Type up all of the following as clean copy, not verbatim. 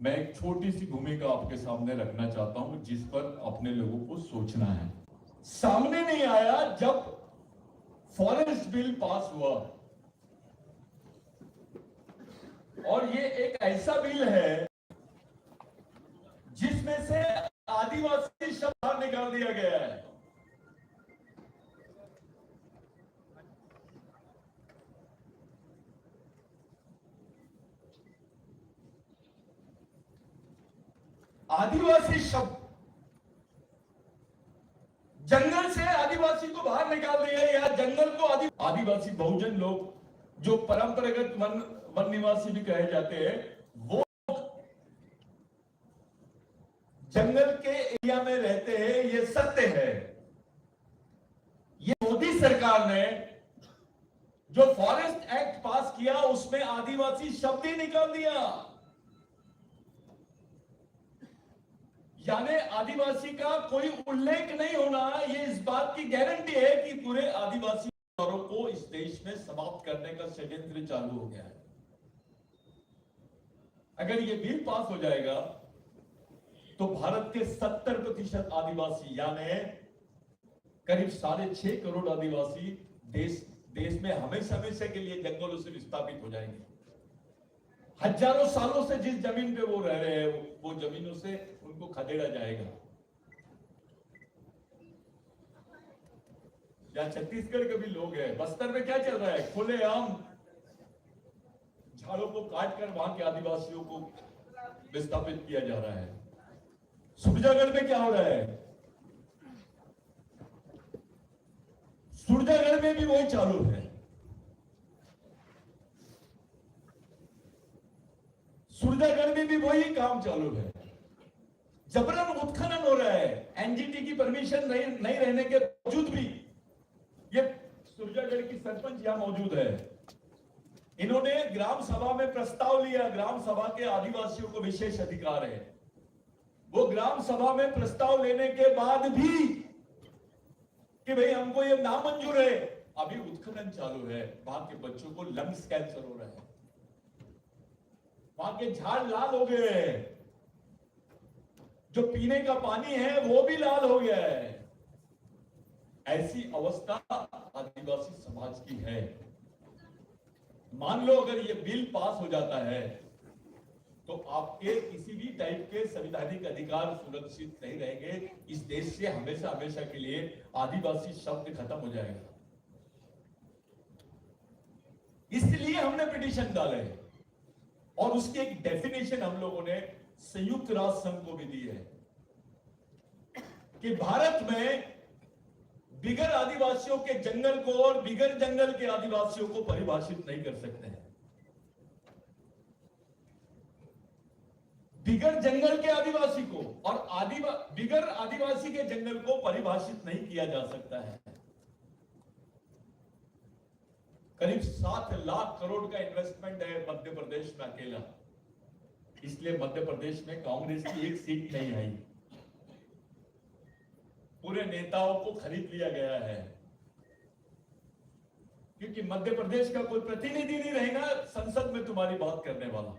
मैं एक छोटी सी भूमिका आपके सामने रखना चाहता हूं जिस पर अपने लोगों को सोचना है। सामने नहीं आया जब फॉरेस्ट बिल पास हुआ, और ये एक ऐसा बिल है जिसमें से आदिवासी शब्द बाहर निकाल दिया गया है। आदिवासी शब्द, जंगल से आदिवासी को बाहर निकाल दिया, या जंगल को आदिवासी बहुजन लोग जो परंपरागत वन निवासी भी कहे जाते हैं, वो जंगल के एरिया में रहते हैं, ये सत्य है। ये मोदी सरकार ने जो फॉरेस्ट एक्ट पास किया उसमें आदिवासी शब्द ही निकाल दिया, यानी आदिवासी का कोई उल्लेख नहीं होना। ये इस बात की गारंटी है कि पूरे आदिवासी परिवारों को इस देश में समाप्त करने का षड्यंत्र चालू हो गया है। अगर ये बिल पास हो जाएगा तो भारत के 70% आदिवासी, यानी करीब 6.5 करोड़ आदिवासी देश में हमेशा के लिए जंगलों से विस्थापित हो जाएंगे। हजारों सालों से जिस जमीन पे वो रह रहे हैं, वो जमीनों से उनको खदेड़ा जाएगा। या छत्तीसगढ़ के भी लोग हैं, बस्तर में क्या चल रहा है, खुलेआम झाड़ों को काटकर वहां के आदिवासियों को विस्थापित किया जा रहा है। सुरजागढ़ में क्या हो रहा है, सुरजागढ़ में भी वही चालू है। सुरजागढ़ में भी वही काम चालू है। जबरन उत्खनन हो रहा है, एनजीटी की परमिशन नहीं रहने के बावजूद भी। ये सुरजागढ़ की सरपंच यहां मौजूद है, इन्होंने ग्राम सभा में प्रस्ताव लिया। ग्राम सभा के आदिवासियों को विशेष अधिकार है। वो ग्राम सभा में प्रस्ताव लेने के बाद भी कि भाई हमको ये नामंजूर है, अभी उत्खनन चालू है। वहां के बच्चों को लंग्स कैंसर हो रहा है, वहां के झाड़ लाल हो गए हैं, जो पीने का पानी है वो भी लाल हो गया है। ऐसी अवस्था आदिवासी समाज की है। मान लो अगर ये बिल पास हो जाता है तो आपके किसी भी टाइप के संवैधानिक अधिकार सुरक्षित नहीं रहेंगे। इस देश से हमेशा के लिए आदिवासी शब्द खत्म हो जाएगा। इसलिए हमने पिटीशन डाले और उसकी एक डेफिनेशन हम लोगों ने संयुक्त राष्ट्र संघ को भी दी है कि भारत में बिगर आदिवासियों के जंगल को और बिगर जंगल के आदिवासियों को परिभाषित नहीं कर सकते हैं। बिगर जंगल के आदिवासी को और बिगर आदिवासी के जंगल को परिभाषित नहीं किया जा सकता है। करीब 7 लाख करोड़ का इन्वेस्टमेंट है मध्य प्रदेश में अकेला, इसलिए मध्य प्रदेश में कांग्रेस की एक सीट नहीं आई। पूरे नेताओं को खरीद लिया गया है, क्योंकि मध्य प्रदेश का कोई प्रतिनिधि नहीं रहेगा संसद में तुम्हारी बात करने वाला,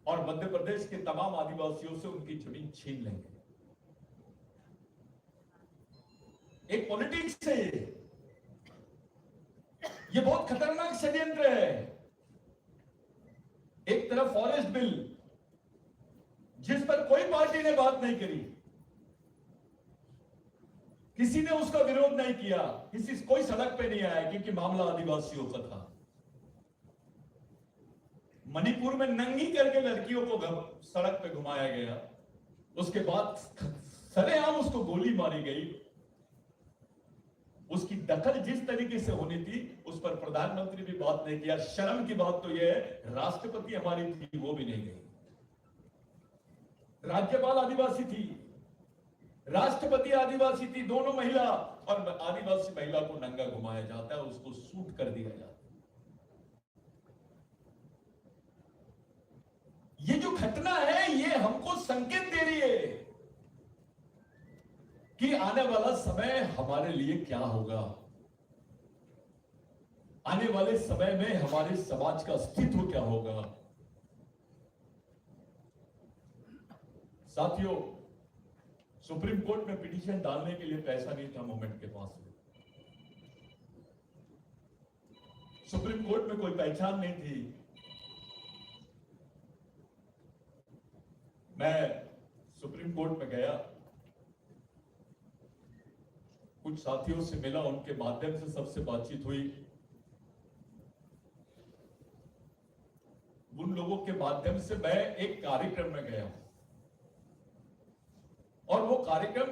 और मध्य प्रदेश के तमाम आदिवासियों से उनकी जमीन छीन लेंगे। एक पॉलिटिक्स है ये बहुत खतरनाक षड्यंत्र है। एक तरफ फॉरेस्ट बिल जिस पर कोई पार्टी ने बात नहीं करी, किसी ने उसका विरोध नहीं किया, कोई सड़क पे नहीं आया क्योंकि मामला आदिवासियों का था। मणिपुर में नंगी करके लड़कियों को सड़क पे घुमाया गया, उसके बाद सरेआम उसको गोली मारी गई। उसकी दखल जिस तरीके से होनी थी उस पर प्रधानमंत्री भी बात नहीं किया। शर्म की बात तो यह है राष्ट्रपति हमारी थी वो भी नहीं गई, राज्यपाल आदिवासी थी, राष्ट्रपति आदिवासी थी, दोनों महिला, और आदिवासी महिला को नंगा घुमाया जाता है, उसको शूट कर दिया जाता है। ये जो घटना है ये हमको संकेत दे रही है कि आने वाला समय हमारे लिए क्या होगा। आने वाले समय में हमारे समाज का अस्तित्व क्या होगा। साथियों, सुप्रीम कोर्ट में पिटीशन डालने के लिए पैसा नहीं था मूवमेंट के पास में। सुप्रीम कोर्ट में कोई पहचान नहीं थी। मैं सुप्रीम कोर्ट में गया, कुछ साथियों से मिला, उनके माध्यम से सबसे बातचीत हुई। उन लोगों के माध्यम से मैं एक कार्यक्रम में गया और वो कार्यक्रम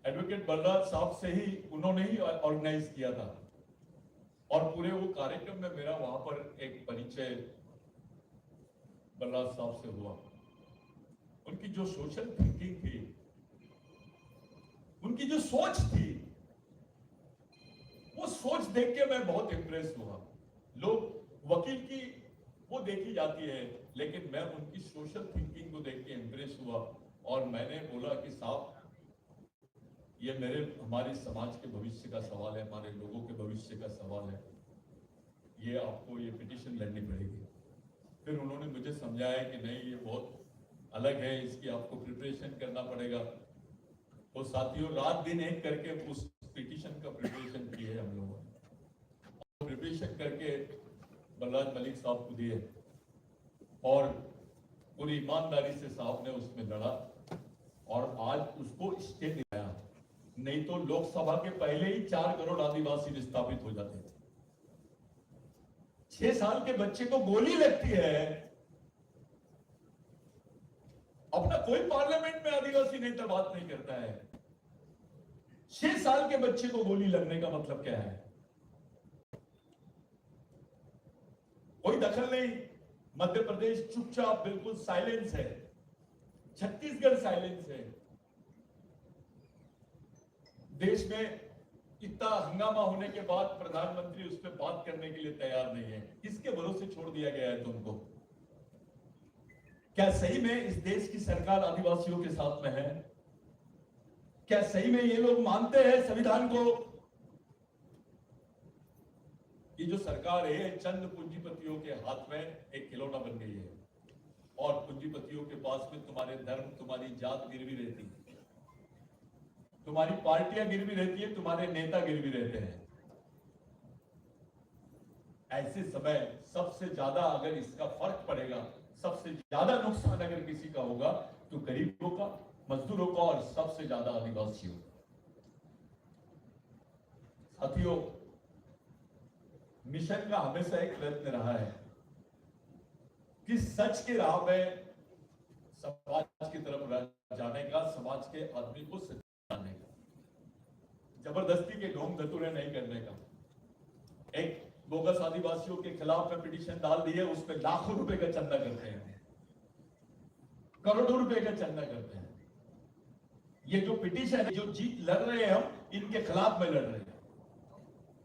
एडवोकेट बलराज साहब से ही, उन्होंने ही ऑर्गेनाइज किया था। और पूरे वो कार्यक्रम में मेरा वहां पर एक परिचय बलराज साहब से हुआ। उनकी जो सोशल थिंकिंग थी, उनकी जो सोच थी, वो सोच देख के मैं बहुत इंप्रेस हुआ। लोग वकील की वो देखी जाती है, लेकिन मैं उनकी सोशल थिंकिंग को देख के इंप्रेस हुआ। और मैंने बोला कि साहब, ये हमारे समाज के भविष्य का सवाल है, हमारे लोगों के भविष्य का सवाल है, ये आपको ये पिटीशन लड़नी पड़ेगी। फिर उन्होंने मुझे समझाया कि नहीं, ये बहुत अलग है, इसकी आपको प्रिपरेशन करना पड़ेगा। तो साथियों, रात दिन एक करके उस पिटीशन का प्रिपरेशन किए हम लोगों ने। प्रिपरेशन करके बलराज मलिक साहब को दिए और पूरी ईमानदारी से साहब ने उसमें लड़ा और आज उसको स्टे दिलाया। नहीं तो लोकसभा के पहले ही 4 करोड़ आदिवासी विस्थापित हो जाते थे। 6 साल के बच्चे को गोली लगती है, अपना कोई पार्लियामेंट में आदिवासी नेता बात नहीं करता है। 6 साल के बच्चे को गोली लगने का मतलब क्या है? कोई दखल नहीं। मध्य प्रदेश चुपचाप बिल्कुल साइलेंस है, छत्तीसगढ़ साइलेंस है। देश में इतना हंगामा होने के बाद प्रधानमंत्री उस पर बात करने के लिए तैयार नहीं है। किसके भरोसे छोड़ दिया गया है तुमको? क्या सही में इस देश की सरकार आदिवासियों के साथ में है? क्या सही में ये लोग मानते हैं संविधान को? ये जो सरकार है, चंद पूंजीपतियों के हाथ में एक खिलौना बन गई है और पूंजीपतियों के पास में तुम्हारे धर्म, तुम्हारी जात गिरवी रहती है, तुम्हारी पार्टियां गिरवी रहती है, तुम्हारे नेता गिरवी रहते हैं। ऐसे समय सबसे ज्यादा अगर इसका फर्क पड़ेगा, सबसे ज्यादा नुकसान अगर किसी का होगा तो गरीबों का, मजदूरों का और सबसे ज्यादा आदिवासियों का। साथियों, मिशन का हमेशा एक प्रयत्न रहा है कि सच के राह में समाज की तरफ जाने का, समाज के आदमी को सच जानने का, जबरदस्ती के ढोंग धतूरे नहीं करने का। एक बोगस आदिवासियों के खिलाफ में पिटीशन डाल दी है, उसमें लाखों रुपए का चंदा करते हैं, करोड़ों रुपए का चंदा करते हैं। ये जो पिटीशन है, जो जीत लड़ रहे हैं हम, इनके खिलाफ में लड़ रहे हैं।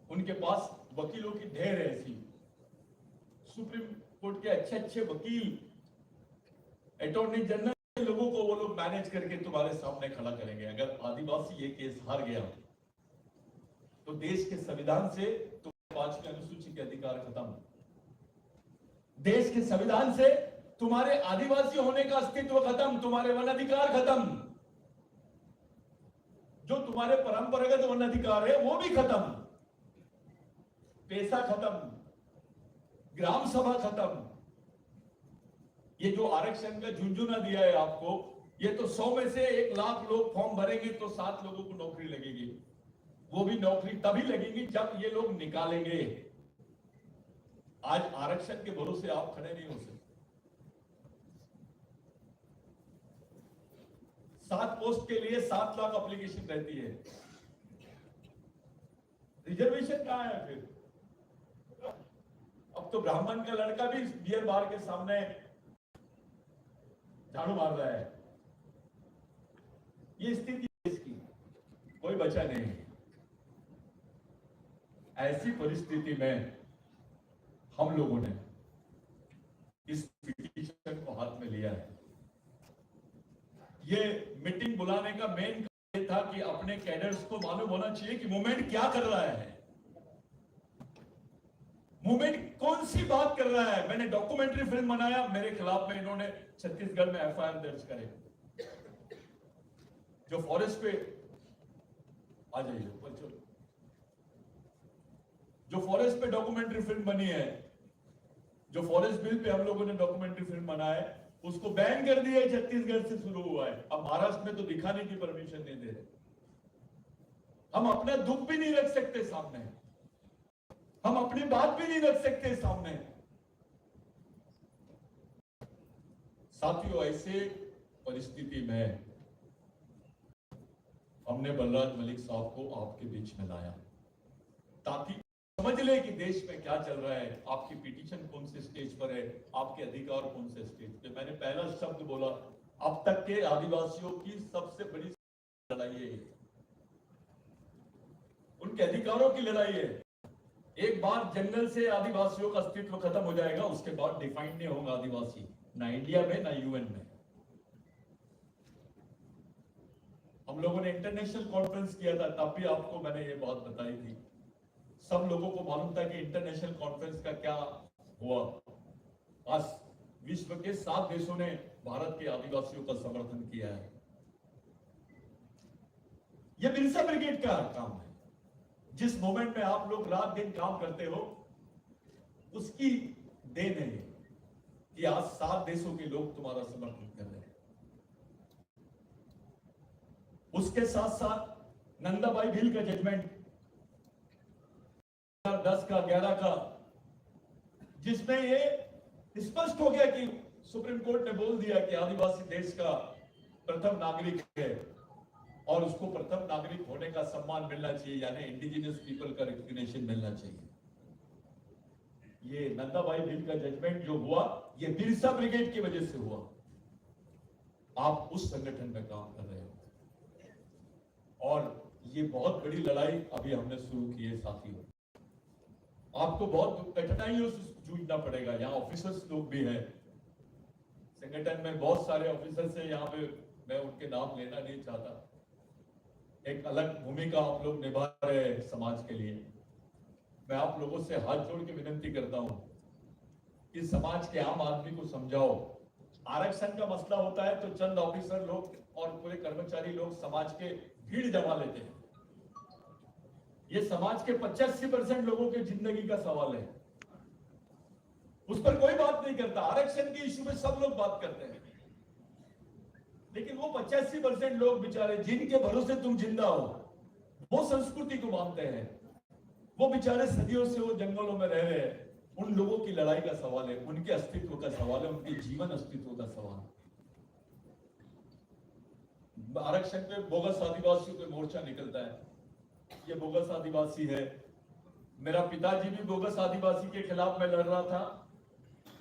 उनके पास वकीलों की ढेर है ऐसी। सुप्रीम कोर्ट के अच्छे अच्छे वकील, अटॉर्नी जनरल, लोगों को वो लोग मैनेज करके तुम्हारे सामने खड़ा करेंगे। अगर आदिवासी ये केस हार गया तो देश के संविधान से तुम्हारे 5वीं अनुसूची के अधिकार खत्म, देश के संविधान से तुम्हारे आदिवासी होने का अस्तित्व खत्म, तुम्हारे वन अधिकार खत्म, जो तुम्हारे परंपरागत वन अधिकार है वो भी खत्म, पैसा खत्म, ग्राम सभा खत्म। ये जो आरक्षण का झुंझुना दिया है आपको, ये तो 100 में से 1 लाख लोग फॉर्म भरेंगे तो 7 लोगों को नौकरी लगेगी। वो भी नौकरी तभी लगेगी जब ये लोग निकालेंगे। आज आरक्षण के भरोसे आप खड़े नहीं हो सकते। 7 पोस्ट के लिए 7 लाख एप्लीकेशन रहती है। रिजर्वेशन कहां है फिर? अब तो ब्राह्मण का लड़का भी बियर बार के सामने झाड़ू मार रहा है। ये स्थिति इसकी, कोई बचा नहीं। ऐसी परिस्थिति में हम लोगों ने इस पिटीशन को हाथ में लिया है। ये मीटिंग बुलाने का मेन कारण था कि अपने कैडर्स को मालूम होना चाहिए कि मूवमेंट क्या कर रहा है। मूवमेंट कौन सी बात कर रहा है? मैंने डॉक्यूमेंट्री फिल्म बनाया, मेरे खिलाफ में इन्होंने छत्तीसगढ़ में एफआईआर दर्ज करे। जो फॉरेस्ट पे आ जाइए ऊपर चलो, जो फॉरेस्ट पे डॉक्यूमेंट्री फिल्म बनी है, जो फॉरेस्ट बिल पे हम लोगों ने डॉक्यूमेंट्री फिल्म बनाया है, उसको बैन कर दिया है। छत्तीसगढ़ से शुरू हुआ है, अब महाराष्ट्र में तो दिखाने की परमिशन नहीं दे रहे। हम अपना दुख भी नहीं रख सकते सामने, हम अपनी बात भी नहीं रख सकते सामने। साथियों, ऐसे परिस्थिति में हमने बलराज मलिक साहब को आपके बीच में लाया ताकि समझ ले कि देश में क्या चल रहा है, आपकी पिटीशन कौन से स्टेज पर है, आपके अधिकार कौन से स्टेज पे। मैंने पहला शब्द बोला, अब तक के आदिवासियों की सबसे बड़ी लड़ाई है, उनके अधिकारों की लड़ाई है। एक बार जंगल से आदिवासियों का अस्तित्व खत्म हो जाएगा, उसके बाद डिफाइन नहीं होगा आदिवासी, ना इंडिया में ना यूएन में। हम लोगों ने इंटरनेशनल कॉन्फ्रेंस किया था, तब भी आपको मैंने ये बात बताई थी। सब लोगों को मालूम था कि इंटरनेशनल कॉन्फ्रेंस का क्या हुआ। आज विश्व के 7 देशों ने भारत के आदिवासियों का समर्थन किया है। यह बिरसा ब्रिगेड का काम है। जिस मोमेंट में आप लोग रात दिन काम करते हो, उसकी देन है कि आज 7 देशों के लोग तुम्हारा समर्थन कर रहे हैं। उसके साथ साथ नंदाबाई भील का जजमेंट 2010 का 11 का, जिसमें ये स्पष्ट हो गया कि सुप्रीम कोर्ट ने बोल दिया कि आदिवासी देश का प्रथम नागरिक है और उसको प्रथम नागरिक होने का सम्मान मिलना चाहिए, यानी इंडिजिनियस पीपल का रिकॉग्निशन मिलना चाहिए। ये नंदाबाई भील का जजमेंट जो हुआ, ये बिरसा ब्रिगेड की वजह से हुआ। आप उस संगठन में काम कर रहे हो और ये बहुत बड़ी लड़ाई अभी हमने शुरू की है। साथियों, आपको बहुत कठिनाइयों से जूझना पड़ेगा। यहाँ ऑफिसर्स लोग भी हैं संगठन में, बहुत सारे ऑफिसर्स हैं यहाँ पे, मैं उनके नाम लेना नहीं चाहता। एक अलग भूमिका आप लोग निभा रहे हैं समाज के लिए। मैं आप लोगों से हाथ जोड़ के विनती करता हूं कि समाज के आम आदमी को समझाओ। आरक्षण का मसला होता है तो चंद ऑफिसर लोग और पूरे कर्मचारी लोग समाज के भीड़ जमा लेते हैं। ये समाज के 85% लोगों के जिंदगी का सवाल है, उस पर कोई बात नहीं करता। आरक्षण के इश्यू में सब लोग बात करते हैं, लेकिन वो 85% लोग बेचारे जिनके भरोसे तुम जिंदा हो, वो संस्कृति को मानते हैं, वो बेचारे सदियों से वो जंगलों में रह रहे हैं। उन लोगों की लड़ाई का सवाल है, उनके अस्तित्व का सवाल है, उनके जीवन अस्तित्व का सवाल है। आरक्षण पे बोगस आदिवासियों पे मोर्चा निकलता है, ये बोगस आदिवासी है। मेरा पिताजी भी बोगस आदिवासी के खिलाफ में लड़ रहा था,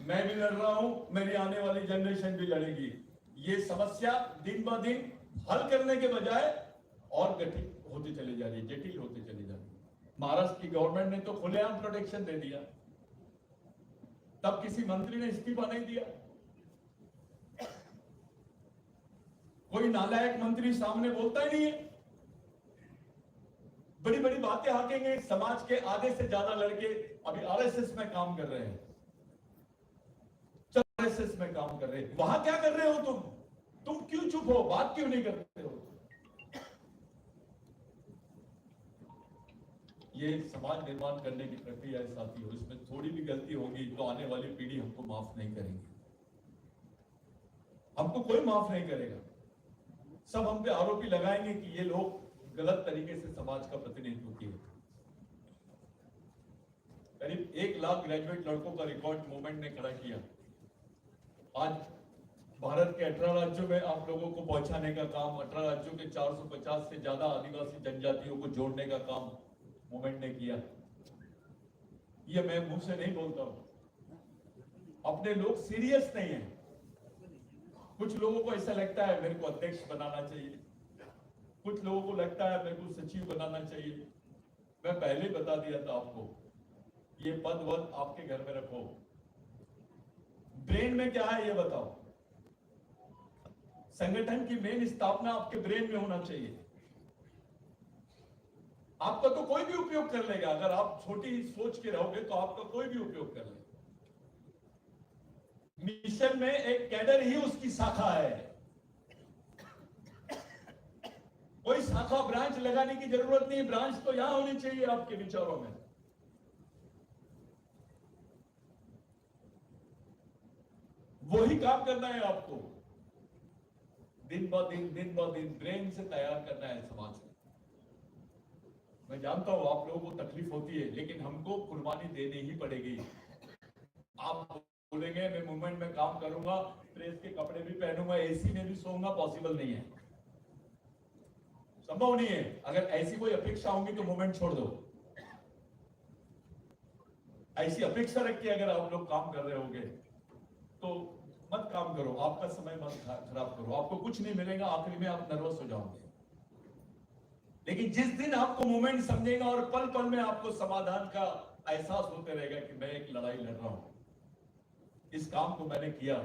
मैं भी लड़ रहा हूं, मेरी आने वाली जनरेशन भी लड़ेगी। ये समस्या दिन ब दिन हल करने के बजाय और गठित होती चली जा रही है, जटिल होती चली जा रही है। महाराष्ट्र की गवर्नमेंट ने तो खुलेआम प्रोटेक्शन दे दिया, तब किसी मंत्री ने इस्तीफा नहीं दिया। कोई नालायक मंत्री सामने बोलता ही नहीं है, बड़ी बड़ी बातें हाकेंगे। समाज के आधे से ज्यादा लड़के अभी आरएसएस में काम कर रहे हैं, आरएसएस में काम कर रहे हैं। वहां क्या कर रहे हो तुम क्यों चुप हो, बात क्यों नहीं करते हो? ये समाज निर्माण करने की प्रक्रिया है साथियों, इसमें थोड़ी भी गलती होगी तो आने वाली पीढ़ी हमको माफ नहीं करेगी, हमको कोई माफ नहीं करेगा। सब हम पे आरोपी लगाएंगे कि ये लोग गलत तरीके से समाज का प्रतिनिधित्व किए। करीब 1 लाख ग्रेजुएट लड़कों का रिकॉर्ड मूवमेंट ने खड़ा किया। आज भारत के 18 राज्यों में आप लोगों को पहुंचाने का काम, 18 राज्यों के 450 से ज्यादा आदिवासी जनजातियों को जोड़ने का काम मूवमेंट ने किया। ये मैं मुंह से नहीं बोलता हूं, अपने लोग सीरियस नहीं है। कुछ लोगों को ऐसा लगता है मेरे को अध्यक्ष बनाना चाहिए, कुछ लोगों को लगता है मेरे को सचिव बनाना चाहिए। मैं पहले बता दिया था आपको, ये पद वद आपके घर में रखो, ब्रेन में क्या है ये बताओ। संगठन की मेन स्थापना आपके ब्रेन में होना चाहिए। आपका तो कोई भी उपयोग कर लेगा। अगर आप छोटी सोच के रहोगे तो आपका कोई भी उपयोग कर लेगा। मिशन में एक कैडर ही उसकी शाखा है। कोई शाखा ब्रांच लगाने की जरूरत नहीं। ब्रांच तो यहां होनी चाहिए आपके विचारों में। वही काम करना है आपको। दिन ब दिन ब्रेन से तैयार करना है समाज को। मैं जानता हूं आप लोगों को तकलीफ होती है, लेकिन हमको कुर्बानी देनी ही पड़ेगी। आप बोलेंगे मैं मूवमेंट में काम करूंगा, प्रेस के कपड़े भी पहनूंगा, एसी में भी सोऊंगा, पॉसिबल नहीं है, संभव नहीं है। अगर ऐसी कोई अपेक्षा होगी तो मूवमेंट छोड़ दो। ऐसी अपेक्षा रख के अगर आप लोग काम कर रहे होंगे तो मत काम करो, आपका समय मत खराब करो। आपको कुछ नहीं मिलेगा, आखिरी में आप नर्वस हो जाओगे। लेकिन जिस दिन आपको मूवमेंट समझेगा और पल पल में आपको समाधान का एहसास होते रहेगा कि मैं एक लड़ाई लड़ रहा हूं, इस काम को मैंने किया,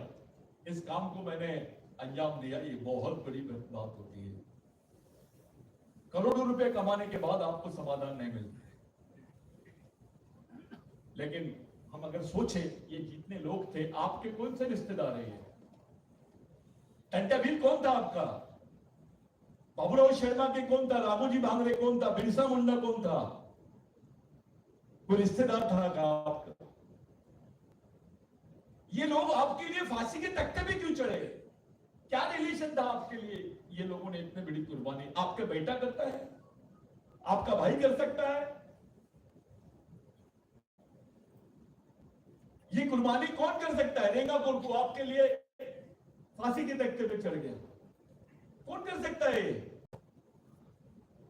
इस काम को मैंने अंजाम दिया, ये बहुत बड़ी बात होती है। करोड़ों रुपए कमाने के बाद आपको समाधान नहीं मिलता। लेकिन हम अगर सोचे, ये जितने लोग थे, आपके कौन से रिश्तेदार है? ये टंटाबिल कौन था आपका? बाबूराव शर्मा के कौन था? रामोजी भांगरे कौन था? बिरसा मुंडा कौन था? कोई रिश्तेदार था का आपका? ये लोग आपके लिए फांसी के तख्ते पे क्यों चढ़े? क्या रिलेशन था आपके लिए? ये लोगों ने इतनी बड़ी कुर्बानी आपका बेटा करता है, आपका भाई कर सकता है? ये कुर्बानी कौन कर सकता है? रेंगापुर को आपके लिए फांसी के तख्ते पे चढ़ गया, कौन कर सकता है?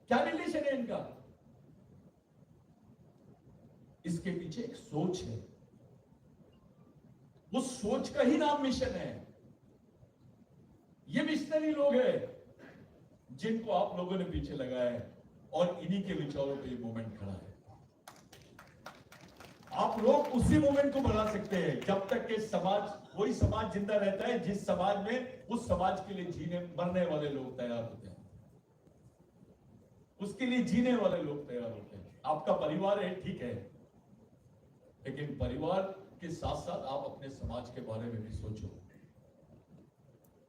क्या रिलेशन है इनका? इसके पीछे एक सोच है, उस सोच का ही नाम मिशन है। ये मिशनरी लोग हैं जिनको आप लोगों ने पीछे लगाया है, और इन्हीं के विचारों पे ये मूवमेंट खड़ा है। आप लोग उसी मूवमेंट को बढ़ा सकते हैं जब तक कि समाज, कोई समाज जिंदा रहता है जिस समाज में उस समाज के लिए जीने मरने वाले लोग तैयार होते हैं, उसके लिए जीने वाले लोग तैयार होते हैं। आपका परिवार है, ठीक है, लेकिन परिवार के साथ साथ आप अपने समाज के बारे में भी सोचो।